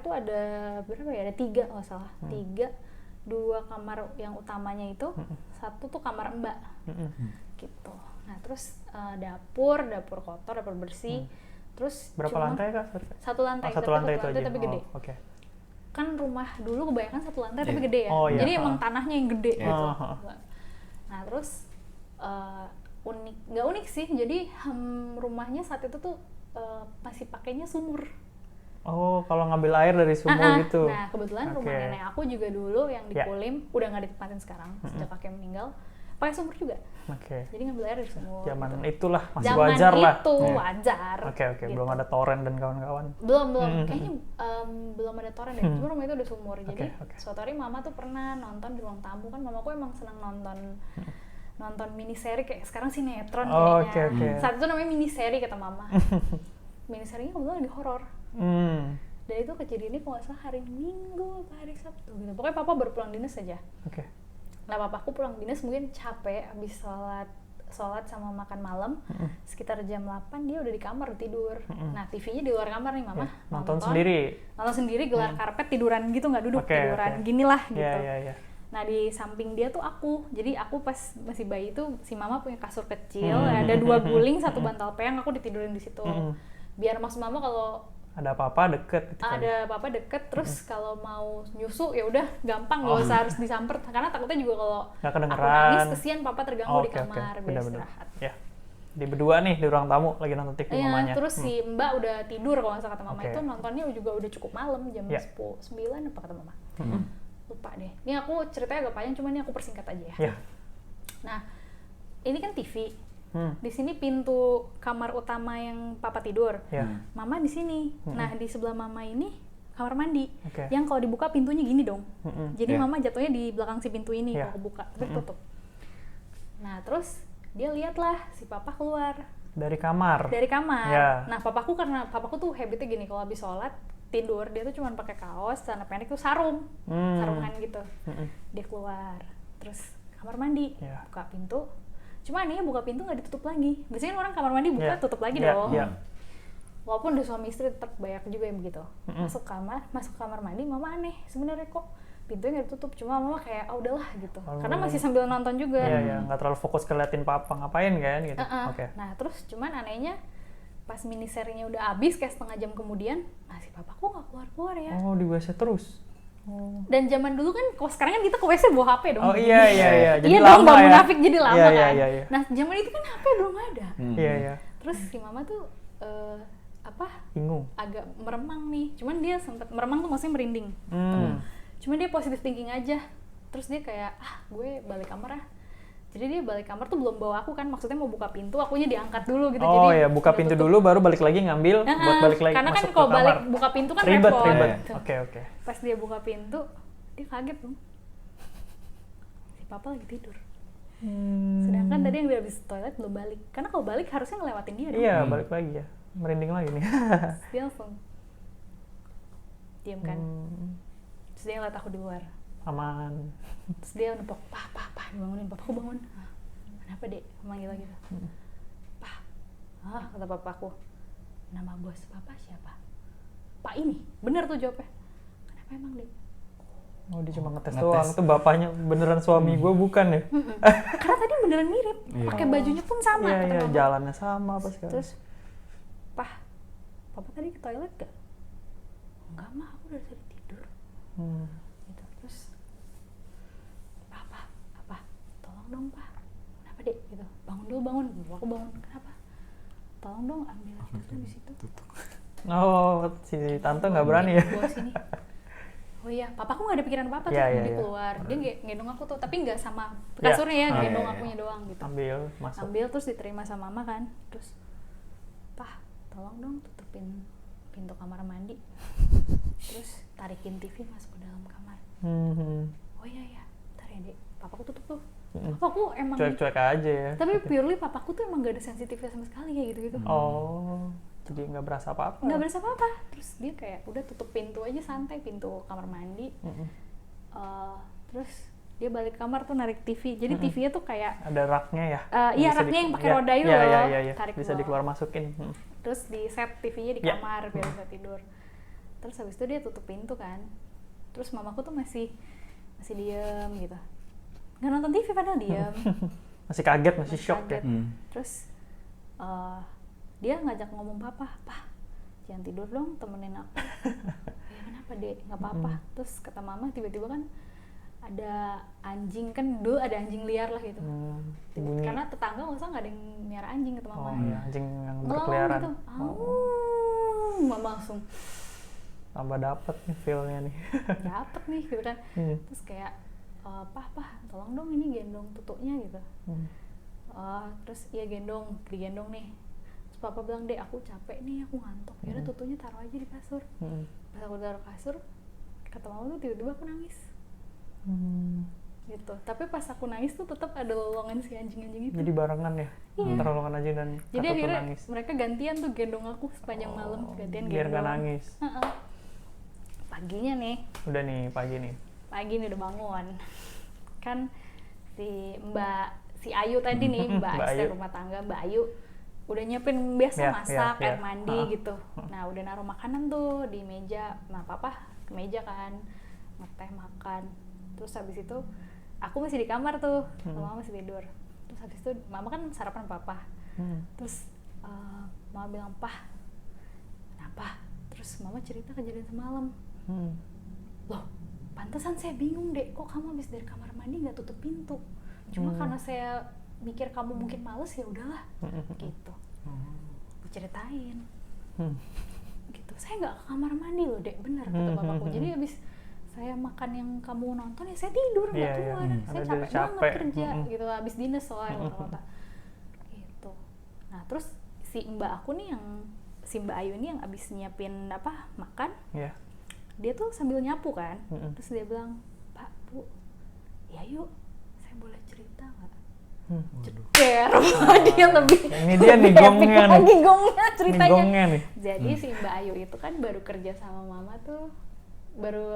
tuh ada berapa ya, ada 3 kalau salah, 3, 2 kamar yang utamanya itu, satu tuh kamar mbak gitu. Nah terus dapur kotor, dapur bersih. Terus berapa lantai kak? Satu lantai, satu lantai tapi gede. Kan rumah dulu kebanyakan satu lantai tapi gede ya, jadi emang tanahnya yang gede gitu. Nah terus nggak unik sih, jadi rumahnya saat itu tuh masih pakainya sumur. Kalau ngambil air dari sumur gitu. Nah kebetulan rumah nenek aku juga dulu yang di Kulim udah nggak ditempatin sekarang sejak kakek meninggal, pakai sumur juga. Jadi ngambil air dari sumur. Zaman itulah masih zaman wajar lah. Zaman itu wajar. Gitu. Belum ada toren dan kawan-kawan. Belum. Kayaknya belum ada toren deh. Cuma rumah itu udah sumur. Jadi suatu hari mama tuh pernah nonton di ruang tamu, kan mamaku emang senang nonton miniseri kayak sekarang sinetron kayaknya. Saat itu namanya miniseri kata mama. Miniserinya kebetulan lagi horor. Dan itu kejadiannya kalau nggak salah hari Minggu apa hari Sabtu gitu. Pokoknya papa baru pulang dinas aja. Nah papaku pulang dinas mungkin capek, habis sholat sama makan malam, sekitar jam 8 dia udah di kamar tidur. Nah TV-nya di luar kamar nih mama. Nonton sendiri gelar karpet, tiduran gitu, nggak duduk, tiduran gini lah gitu. Nah di samping dia tuh aku, jadi aku pas masih bayi tuh si mama punya kasur kecil, ada 2 guling, 1 bantal peyang, aku ditidurin di situ. Biar maksud mama kalau ada apa-apa deket gitu. Terus kalau mau nyusu ya udah gampang, nggak usah harus disamper, karena takutnya juga kalau nggak kedengeran, aku nangis kesian papa terganggu di kamar. Biar istirahat. Di berdua nih di ruang tamu lagi nonton TV mamanya. Terus si mbak udah tidur kalau nggak salah kata mama. Itu nontonnya juga udah cukup malam, jam 9 apa kata mama. Lupa deh. Ini aku ceritanya agak panjang, cuma ini aku persingkat aja ya. Nah ini kan TV. Di sini pintu kamar utama yang papa tidur, Ya. mama di sini. Nah di sebelah mama ini kamar mandi, Oke. yang kalau dibuka pintunya gini dong. Jadi Ya. mama jatuhnya di belakang si pintu ini Ya. kalau buka, tapi tutup. Nah terus dia lihatlah si papa keluar Dari kamar. dari kamar. Ya. Nah karena papaku tuh habitnya gini, kalau habis sholat tidur dia tuh cuma pakai kaos, celana pendek tuh sarung, sarungan gitu. Dia keluar, terus kamar mandi, Ya. buka pintu. Cuma anehnya buka pintu nggak ditutup lagi. Biasanya orang kamar mandi buka Ya. tutup lagi Ya, dong. ya. Walaupun udah suami istri tetap banyak juga yang begitu. Masuk kamar mandi, mama aneh sebenarnya kok pintunya nggak ditutup. Cuma mama kayak udahlah gitu. Karena masih sambil nonton juga. Iya, iya, nggak terlalu fokus ke liatin papa ngapain kan gitu. Oke. Nah terus cuman anehnya pas mini serinya udah habis kayak setengah jam kemudian, si papaku nggak keluar ya. Oh, di WC terus. Oh. Dan zaman dulu kan, kalau sekarang kan kita ke WC bawa HP dong. Oh iya, iya, iya. Jadi Iya lama dong, nggak ya. munafik jadi lama Iya, kan. iya, iya, iya. Nah zaman itu kan HP belum ada. Iya, iya. Terus si mama tuh Bingung. agak meremang nih. Cuman dia sempat meremang tuh maksudnya merinding. Cuman dia positive thinking aja. Terus dia kayak gue balik kamar ah. Jadi dia balik kamar tuh belum bawa aku kan, maksudnya mau buka pintu, akunya diangkat dulu gitu. Oh Jadi iya, buka udah pintu tutup. dulu baru balik lagi ngambil buat balik lagi Karena kan masuk kalau ke balik kamar. buka pintu kan Ribet, repot. ribet. Gitu. Oke. Pas dia buka pintu, dia kaget dong. Si papa lagi tidur. Sedangkan tadi yang dia habis toilet belum balik. Karena kalau balik harusnya ngelewatin dia dong. Iya, balik lagi ya. Merinding lagi nih. Dia langsung diam kan. Terus dia ngeliat aku di luar. Aman. Terus dia nepok, pah, dibangunin. Papaku bangun. Kenapa dek? Manggil lagi. Pah, kata papaku. Nama bos papa siapa? Pak ini. Bener tuh jawabnya. Kenapa emang dek? Oh, dia cuma ngetes Ngetes. doang. Itu bapaknya beneran suami gue bukan ya? Karena tadi beneran mirip. Pakai bajunya pun sama. Iya, kata iya. mama. Jalannya sama apa segala. Terus, pah, papa tadi ke toilet gak? Enggak mah, aku udah tadi tidur. Gitu. Terus, apa? Tolong dong pak. Kenapa dek? Gitu. Bangun dulu bangun. Aku bangun. Kenapa? Tolong dong ambil itu di situ. Oh, si tante nggak berani ya? Bawa sini. Oh iya, papaku nggak ada pikiran apa-apa tuh. Iya, iya, Dia iya. keluar. Dia gendong aku tuh, tapi nggak sama Iya. kasurnya ya, Oh, gendong iya, iya. akunya doang gitu. Ambil, masuk. Ambil terus diterima sama mama kan. Terus, pah, tolong dong tutupin pintu kamar mandi. Terus tarikin TV masuk ke dalam kamar. Oh iya, ntar ya dek, papaku tutup tuh. Papaku emang, Cuek-cuek aja ya. tapi purely papaku tuh emang gak ada sensitifnya sama sekali kayak gitu-gitu. Oh, jadi nggak berasa apa-apa. Nggak berasa apa-apa. Terus dia kayak udah tutup pintu aja santai, pintu kamar mandi. Terus dia balik kamar tuh narik TV. Jadi TV-nya tuh kayak Ada raknya ya? iya, Bisa raknya yang pakai iya, roda itu iya, loh. Iya, iya. Tarik Bisa bawah. dikeluar masukin. Terus di set TV-nya di Ya. kamar biar bisa tidur. Terus habis itu dia tutup pintu kan. Terus mamaku tuh masih diem gitu. Nggak nonton TV padahal diem. Masih kaget, masih shock kaget. ya? Terus dia ngajak ngomong papa, jangan tidur dong, temenin aku. Ya kenapa dek? Nggak apa-apa. Terus kata mama tiba-tiba kan ada anjing, kan dulu ada anjing liar lah gitu. Bunyi. Karena tetangga nggak usah nggak ada yang miara anjing kata mama. Oh iya, anjing yang Ngelalong berkeliaran. gitu. Mama langsung Tambah dapet nih feel-nya nih. dapet nih gitu kan. Terus kayak pah tolong dong ini gendong tutuknya gitu. Terus iya digendong nih. Terus papa bilang dek aku capek nih, aku ngantuk. Yaudah tutunya taruh aja di kasur. Pas aku taruh kasur, kata mama tuh tiba-tiba aku nangis gitu. Tapi pas aku nangis tuh tetap ada lolongan si anjing-anjing itu. Jadi barengan ya? Iya. Antara lolongan anjing dan Jadi Kak Tutu akhirnya nangis. mereka gantian tuh gendong aku sepanjang malam, gantian Biar gendong. nggak nangis. Paginya nih, Udah nih, pagi nih. pagi nih udah bangun. Kan si Ayu tadi nih, Mbak Mbak asisten Ayu. rumah tangga, Mbak Ayu udah nyiapin biasa Ya, masak, ya, air ya. mandi gitu. Nah udah naruh makanan tuh di meja. Nah papa ke meja kan, ngeteh makan. Terus habis itu aku masih di kamar tuh, mama masih tidur. Terus habis itu mama kan sarapan papa. Terus mama bilang, "Pah, kenapa?" Terus mama cerita kejadian semalam. Loh, pantesan saya bingung dek, kok kamu habis dari kamar mandi nggak tutup pintu? Cuma karena saya mikir kamu mungkin males, ya udahlah, gitu. Diceritain, gitu. Saya nggak ke kamar mandi loh dek, bener kata bapakku. Jadi habis saya makan yang kamu nonton ya saya tidur nggak Iya, iya. keluar. Saya Karena capek dia capek. banget kerja, gitu. Habis dinas soalnya kata-kata. Gitu. Nah terus si Mbak Ayu ini yang abis nyiapin makan, Iya. dia tuh sambil nyapu kan, terus dia bilang, Pak, Bu, ya yuk, saya boleh cerita nggak? Ceker, dia lebih. Ini dia nih lebih gongnya epic nih. lagi gongnya ceritanya. Ini gongnya nih. Jadi si Mbak Ayu itu kan baru kerja sama Mama tuh,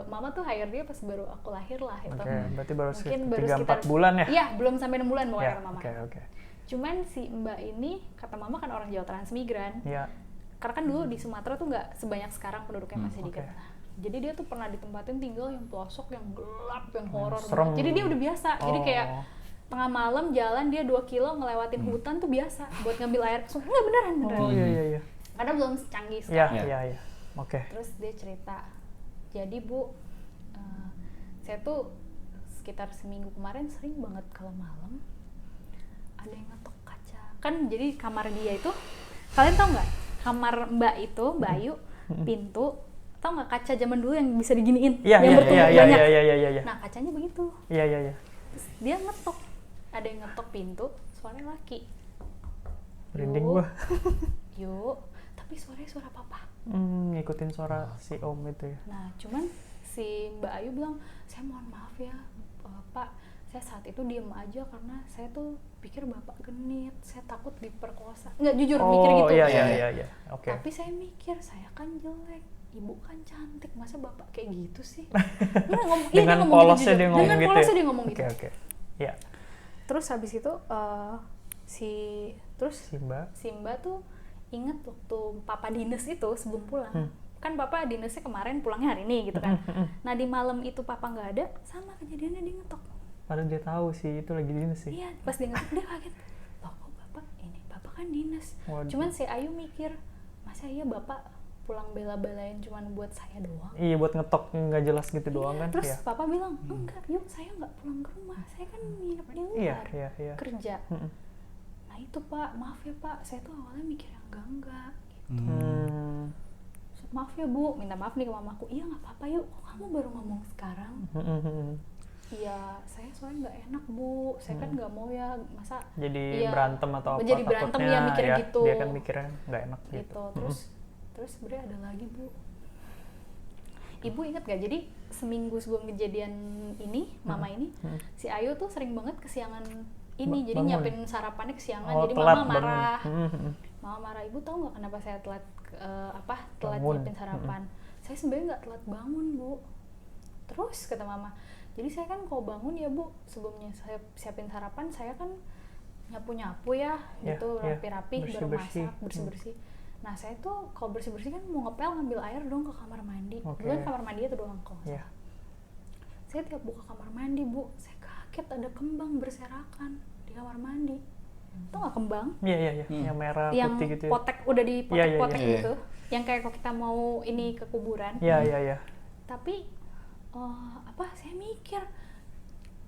Mama tuh hire dia pas baru aku lahir lah itu. Oke, berarti baru Mungkin 3-4 bulan ya? Iya, belum sampai 6 bulan pokoknya Ya, kata Mama. oke. Cuman si Mbak ini, kata Mama kan orang Jawa transmigran. Iya. Karena kan dulu di Sumatera tuh nggak sebanyak sekarang penduduknya masih dikit. oke. Nah, jadi dia tuh pernah ditempatin tinggal yang pelosok, yang gelap, yang horor. serem. Jadi dia udah biasa. Jadi Oh. kayak tengah malam jalan dia 2 kilo ngelewatin hutan tuh biasa buat ngambil air ke sungai. Nggak, beneran. Oh iya. Karena belum canggih Iya, sekarang. iya. Oke. Terus dia cerita, jadi Bu, saya tuh sekitar seminggu kemarin sering banget kalau malam ada yang ngetok kaca. Kan jadi kamar dia itu, kalian tau nggak? Kamar Mbak itu, Mbak Ayu, pintu, tau nggak kaca zaman dulu yang bisa diginiin, yang bertumpuk banyak. Iya. Nah kacanya begitu. Iya. Terus dia ngetok, ada yang ngetok pintu, suaranya laki. Merinding Yuk. gua. Yuk, tapi suaranya suara papa. Ngikutin suara si Om itu ya. Nah, cuman si Mbak Ayu bilang, saya mohon maaf ya, Pak, saya saat itu diem aja karena saya tuh pikir Bapak genit, saya takut diperkosa. Nggak, jujur mikir gitu. Oh iya. Oke. Tapi saya mikir, saya kan jelek, Ibu kan cantik, masa Bapak kayak gitu sih? Dengan polosnya dia ngomong Dengan gitu polosnya ya? dia ngomong gitu. Oke. Iya. Terus habis itu, si Mbak tuh inget waktu Papa dinas itu sebelum pulang. Kan Papa dinasnya kemarin, pulangnya hari ini gitu kan. Nah di malam itu Papa nggak ada, sama kejadiannya dia ngetok. Padahal dia tahu sih itu lagi dinas sih. Iya, pas dia ngetok dia kaget. Loh kok Bapak kan dinas. Waduh. Cuman si Ayu mikir, masa iya Bapak pulang bela-belain cuman buat saya doang? Iya, buat ngetok nggak jelas gitu doang kan. Terus Iya. Papa bilang, enggak yuk saya nggak pulang ke rumah, saya kan nginep di luar, Iya. kerja. Mm-mm. Nah itu Pak, maaf ya Pak, saya tuh awalnya mikir yang enggak gitu. Maaf ya Bu, minta maaf nih ke mamaku. Iya nggak apa-apa yuk, kok kamu baru ngomong sekarang? Iya, saya soalnya nggak enak Bu, saya kan nggak mau ya, masa Jadi iya, berantem atau apa? jadi berantem takutnya ya mikir gitu. Dia kan mikirnya nggak enak gitu. gitu. Terus sebenarnya ada lagi Bu. Ibu ingat gak? Jadi seminggu sebelum kejadian ini, Mama ini, si Ayu tuh sering banget kesiangan ini, jadi Bangun. nyiapin sarapannya kesiangan, Oh, jadi telat Mama marah. bangun. Mama marah, Ibu tahu nggak kenapa saya telat telat Bangun. nyiapin sarapan? Saya sebenarnya nggak telat bangun Bu. Terus kata Mama, jadi saya kan kalau bangun ya Bu, sebelumnya saya siapin sarapan, saya kan nyapu-nyapu ya, Ya, gitu ya. rapi-rapi, baru Bersih-bersih. masak, bersih-bersih. Nah saya tuh kalau bersih-bersih kan mau ngepel ngambil air dong ke kamar mandi. Oke. Dulu kan kamar mandi itu doang kok. Iya. Saya tiap buka kamar mandi Bu, saya kaget ada kembang berserakan di kamar mandi. Tau nggak kembang? Iya. Yang merah Yang putih gitu. potek udah di potek-potek Iya. gitu, yang kayak kalau kita mau ini ke kuburan. Iya. Tapi saya mikir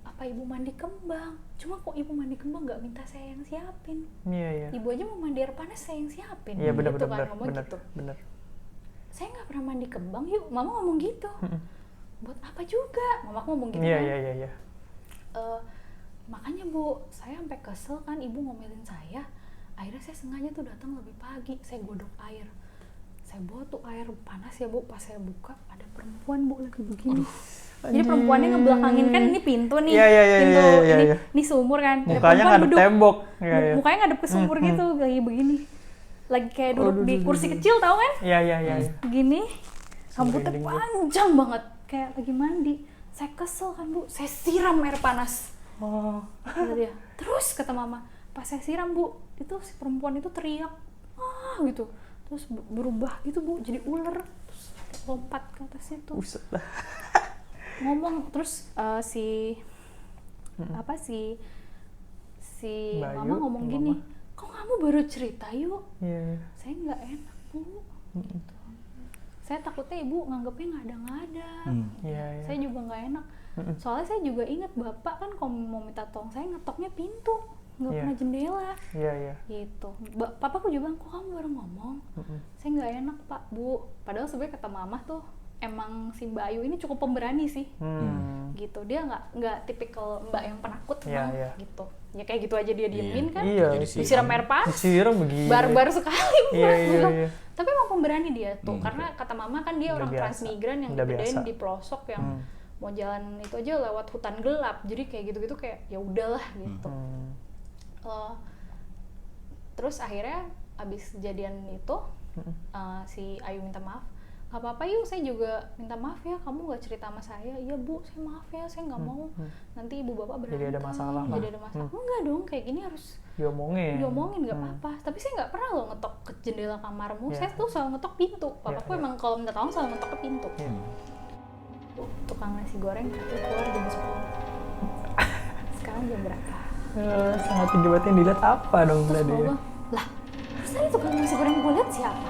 apa ibu mandi kembang? Cuma kok ibu mandi kembang nggak minta saya yang siapin? Iya. Ibu aja mau mandi air panas saya yang siapin. Iya benar gitu benar kan, ngomong gitu. benar. Saya nggak pernah mandi kembang, yuk Mama ngomong gitu. Buat apa juga? Mama ngomong gitu kan. Iya. Makanya Bu, saya sampai kesel kan ibu ngomelin saya. Akhirnya saya sengaja tuh datang lebih pagi, saya godok air. Saya bawa tuh air panas ya Bu, pas saya buka ada perempuan Bu lagi begini. Jadi perempuannya ngebelakangin kan ini pintu nih. Iya, Pintu iya. ini sumur kan. Ada Mukanya perempuan ngadep duduk. tembok. Iya. Mukanya ngadep ke sumur gitu, lagi begini. Lagi kayak duduk di kursi kecil tau kan? Iya. Gini. Rambutnya Merinding gua. panjang banget, kayak lagi mandi. Saya kesel kan Bu, saya siram air panas. Oh. Kata dia. Terus kata Mama, pas saya siram Bu, itu si perempuan itu teriak, gitu. Terus berubah gitu Bu, jadi ular. Terus lompat ke atasnya tuh. Buset dah. Ngomong terus si Mbak Mama Ayu, ngomong Mama. gini, kok kamu baru cerita yuk? Iya. Saya nggak enak Bu. Gitu. Saya takutnya ibu nganggepnya ngada-ngada. Iya. Saya juga nggak enak. Soalnya saya juga ingat bapak kan kalau mau minta tolong saya ngetoknya pintu, nggak Iya. pernah jendela. Iya. Gitu. Papaku juga bilang, kok kamu baru ngomong? Saya nggak enak Pak, Bu. Padahal sebenarnya kata Mama tuh emang si Mbak Ayu ini cukup pemberani sih. Gitu. Dia nggak tipikal Mbak yang penakut Iya, emang, iya. gitu. ya kayak gitu aja dia diemin kan, Iya. disiram air panas, Disiram begini. barbar sekali Iya, menurut iya, gua. iya. Tapi emang pemberani dia tuh, karena kata mama kan dia Udah orang biasa. transmigran yang Udah dibedain biasa. di pelosok yang mau jalan itu aja lewat hutan gelap, jadi kayak gitu-gitu kayak ya udahlah gitu. Terus akhirnya abis kejadian itu si Ayu minta maaf, nggak apa-apa yuk saya juga minta maaf ya, kamu nggak cerita sama saya. Iya bu, saya maaf ya, saya nggak mau nanti ibu bapak berantem, Jadi ada masalah lah. jadi ada masalah. Enggak dong, kayak gini harus diomongin nggak apa-apa. Tapi saya nggak pernah loh ngetok ke jendela kamarmu, saya tuh selalu ngetok pintu. Papaku emang kalau minta tolong selalu ngetok ke pintu. Tukang nasi goreng katanya keluar jam 10. Sekarang jam berapa? Sangat tinggi banget yang dilihat apa dong Terus tadi? bawa, lah terus tadi tukang nasi goreng gue liat siapa?